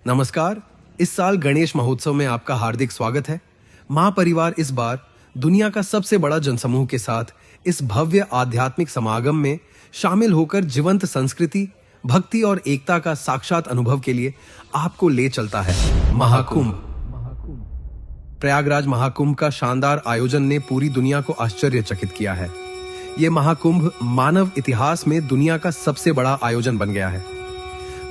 नमस्कार। इस साल गणेश महोत्सव में आपका हार्दिक स्वागत है। महापरिवार इस बार दुनिया का सबसे बड़ा जनसमूह के साथ इस भव्य आध्यात्मिक समागम में शामिल होकर जीवंत संस्कृति, भक्ति और एकता का साक्षात अनुभव के लिए आपको ले चलता है। महाकुंभ। प्रयागराज महाकुंभ का शानदार आयोजन ने पूरी दुनिया को आश्चर्यचकित किया है। ये महाकुंभ मानव इतिहास में दुनिया का सबसे बड़ा आयोजन बन गया है।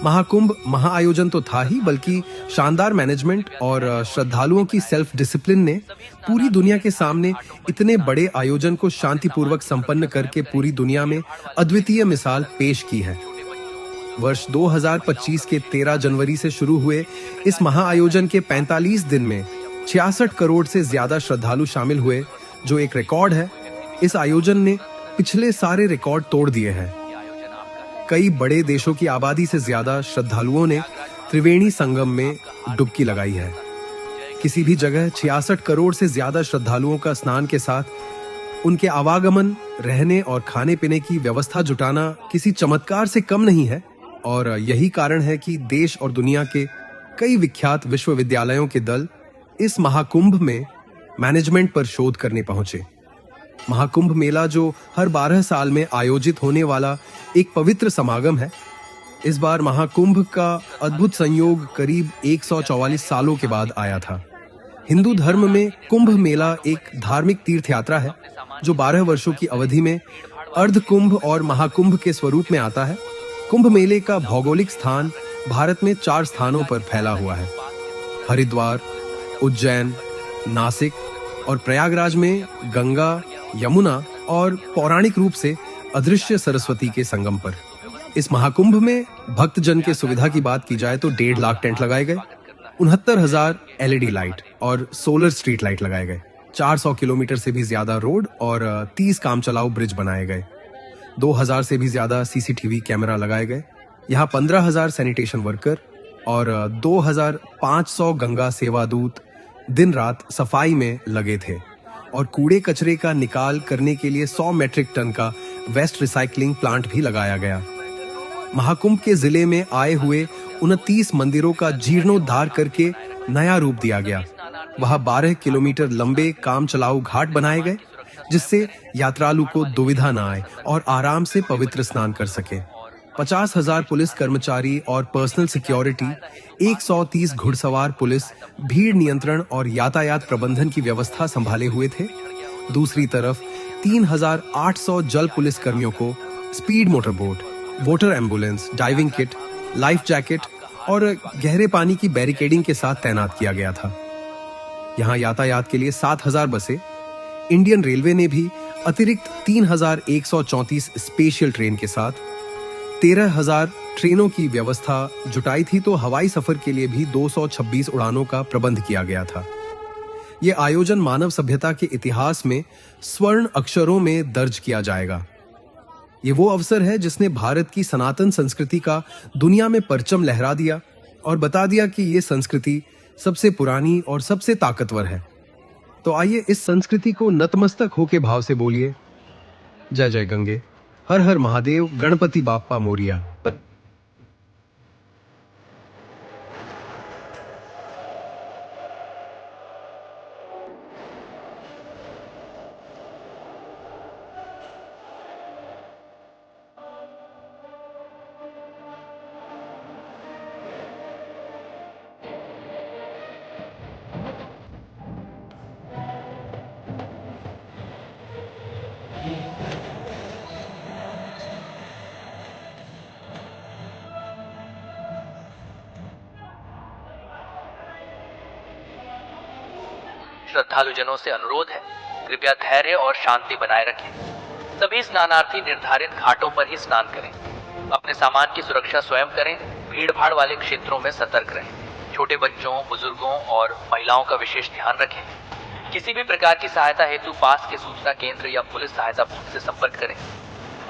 महाकुंभ महाआयोजन तो था ही, बल्कि शानदार मैनेजमेंट और श्रद्धालुओं की सेल्फ डिसिप्लिन ने पूरी दुनिया के सामने इतने बड़े आयोजन को शांतिपूर्वक संपन्न करके पूरी दुनिया में अद्वितीय मिसाल पेश की है। वर्ष 2025 के 13 जनवरी से शुरू हुए इस महाआयोजन के 45 दिन में 66 करोड़ से ज्यादा श्रद्धालु शामिल हुए, जो एक रिकॉर्ड है। इस आयोजन ने पिछले सारे रिकॉर्ड तोड़ दिए हैं। कई बड़े देशों की आबादी से ज्यादा श्रद्धालुओं ने त्रिवेणी संगम में डुबकी लगाई है। किसी भी जगह 66 करोड़ से ज्यादा श्रद्धालुओं का स्नान के साथ उनके आवागमन, रहने और खाने पीने की व्यवस्था जुटाना किसी चमत्कार से कम नहीं है। और यही कारण है कि देश और दुनिया के कई विख्यात विश्वविद्यालयों के दल इस महाकुंभ में मैनेजमेंट पर शोध करने पहुंचे। महाकुंभ मेला, जो हर 12 साल में आयोजित होने वाला एक पवित्र समागम है, इस बार महाकुंभ का अद्भुत संयोग करीब 144 सालों के बाद आया था। हिंदू धर्म में कुंभ मेला एक धार्मिक तीर्थ यात्रा है, जो 12 वर्षों की अवधि में अर्ध कुंभ और महाकुंभ के स्वरूप में आता है। कुंभ मेले का भौगोलिक स्थान भारत में 4 स्थानों पर फैला हुआ है: हरिद्वार, उज्जैन, नासिक और प्रयागराज में गंगा, यमुना और पौराणिक रूप से अदृश्य सरस्वती के संगम पर। इस महाकुंभ में भक्तजन के सुविधा की बात की जाए तो 1.5 लाख टेंट लगाए गए, 69,000 LED लाइट और सोलर स्ट्रीट लाइट लगाए गए, 400 किलोमीटर से भी ज्यादा रोड और 30 काम चलाऊ ब्रिज बनाए गए, 2,000 से भी ज्यादा CCTV कैमरा लगाए गए। यहाँ 15,000 सैनिटेशन वर्कर और 2,500 गंगा सेवा दूत दिन रात सफाई में लगे थे। और कूड़े कचरे का निकाल करने के लिए 100 मेट्रिक टन का वेस्ट रिसाइकलिंग प्लांट भी लगाया गया। महाकुंभ के जिले में आए हुए 29 मंदिरों का जीर्णोद्धार करके नया रूप दिया गया। वहां 12 किलोमीटर लंबे काम चलाऊ घाट बनाए गए, जिससे यात्रालु को दुविधा न आए और आराम से पवित्र स्नान कर सके। 50,000 पुलिस कर्मचारी और पर्सनल सिक्योरिटी, 130 घुड़सवार पुलिस भीड़ नियंत्रण और यातायात प्रबंधन की व्यवस्था संभाले हुए थे। दूसरी तरफ 3,800 जल पुलिस कर्मियों को speed motor boat, voter ambulance, diving kit, life jacket और गहरे पानी की बैरिकेडिंग के साथ तैनात किया गया था। यहाँ यातायात के लिए 7,000 बसें, इंडियन रेलवे ने भी अतिरिक्त 3,134 स्पेशल ट्रेन के साथ 13,000 ट्रेनों की व्यवस्था जुटाई थी, तो हवाई सफर के लिए भी 226 उड़ानों का प्रबंध किया गया था। यह आयोजन मानव सभ्यता के इतिहास में स्वर्ण अक्षरों में दर्ज किया जाएगा। ये वो अवसर है जिसने भारत की सनातन संस्कृति का दुनिया में परचम लहरा दिया और बता दिया कि ये संस्कृति सबसे पुरानी और सबसे ताकतवर है। तो आइए इस संस्कृति को नतमस्तक होके भाव से बोलिए, जय जय गंगे, हर हर महादेव, गणपति बाप्पा मोरिया। श्रद्धालुजनों से अनुरोध है, कृपया धैर्य और शांति बनाए रखें। सभी स्नानार्थी निर्धारित घाटों पर ही स्नान करें। अपने सामान की सुरक्षा स्वयं करें। भीड़ भाड़ वाले क्षेत्रों में सतर्क रहें। छोटे बच्चों, बुजुर्गों और महिलाओं का विशेष ध्यान रखें। किसी भी प्रकार की सहायता हेतु पास के सूचना केंद्र या पुलिस सहायता बूथ से संपर्क करें।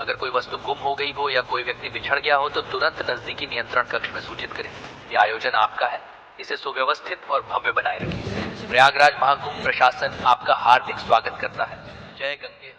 अगर कोई वस्तु गुम हो गई हो या कोई व्यक्ति बिछड़ गया हो तो तुरंत नजदीकी नियंत्रण कक्ष में सूचित करें। यह आयोजन आपका है, इसे सुव्यवस्थित और भव्य बनाए रखें। प्रयागराज महाकुंभ प्रशासन आपका हार्दिक स्वागत करता है। जय गंगे।